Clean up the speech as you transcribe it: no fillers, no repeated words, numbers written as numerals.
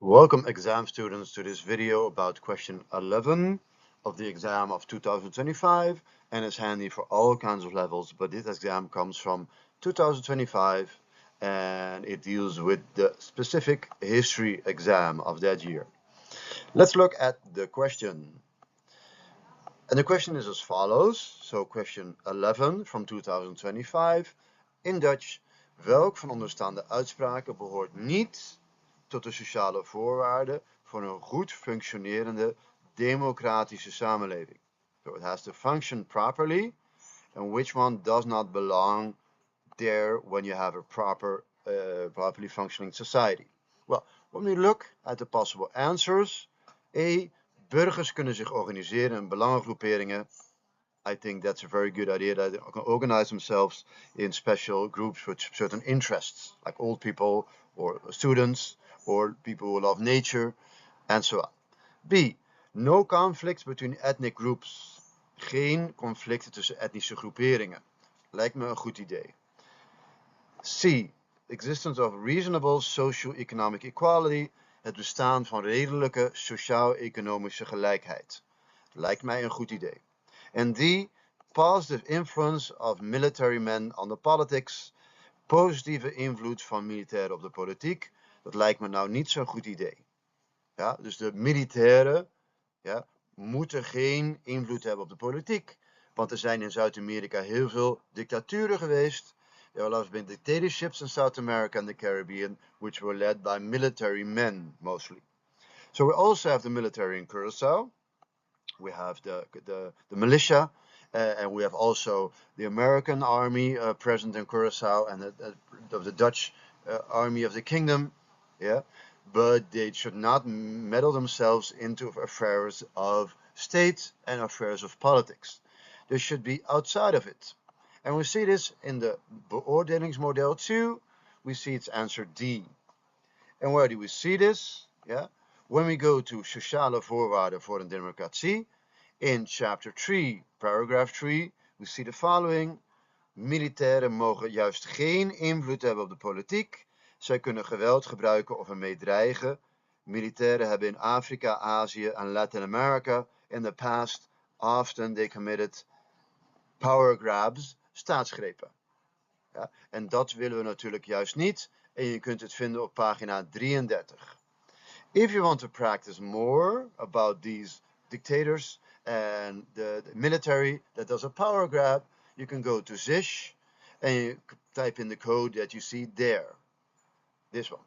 Welcome exam students to this video about question 11 of the exam of 2025, and it's handy for all kinds of levels, but this exam comes from 2025 and it deals with the specific history exam of that year. Let's look at the question. And the question is as follows. So question 11 from 2025 in Dutch. Welk van onderstaande uitspraken behoort niet tot de sociale voorwaarden voor een goed functionerende democratische samenleving? So it has to function properly, and which one does not belong there when you have a properly functioning society? Well, when we look at the possible answers, A, burgers kunnen zich organiseren in belangengroeperingen. I think that's a very good idea, that they can organize themselves in special groups with certain interests, like old people or students or people who love nature and so on. B, no conflicts between ethnic groups. Geen conflicten tussen etnische groeperingen. Lijkt me een goed idee. C, existence of reasonable socio-economic equality. Het bestaan van redelijke sociaal-economische gelijkheid. Lijkt mij een goed idee. En D, positive influence of military men on the politics. Positieve invloed van militairen op de politiek. Dat lijkt me nou niet zo'n goed idee. Ja, dus de militairen moeten geen invloed hebben op de politiek. Want er zijn in Zuid-Amerika heel veel dictaturen geweest. There have been dictatorships in South America and the Caribbean, which were led by military men mostly. So we also have the military in Curacao. We have the militia, and we have also the American army present in Curacao, and the Dutch army of the kingdom. Yeah, but they should not meddle themselves into affairs of state and affairs of politics. They should be outside of it. And we see this in the beoordelingsmodel 2. We see its answer D. And where do we see this? Yeah, when we go to sociale voorwaarden voor een democratie, in chapter 3, paragraph 3, we see the following. Militairen mogen juist geen invloed hebben op de politiek. Zij kunnen geweld gebruiken of ermee dreigen. Militairen hebben in Afrika, Azië en Latin America in the past often they committed power grabs, staatsgrepen. Ja, en dat willen we natuurlijk juist niet. En je kunt het vinden op pagina 33. If you want to practice more about these dictators and the military that does a power grab, you can go to ZISH and you type in the code that you see there. This one.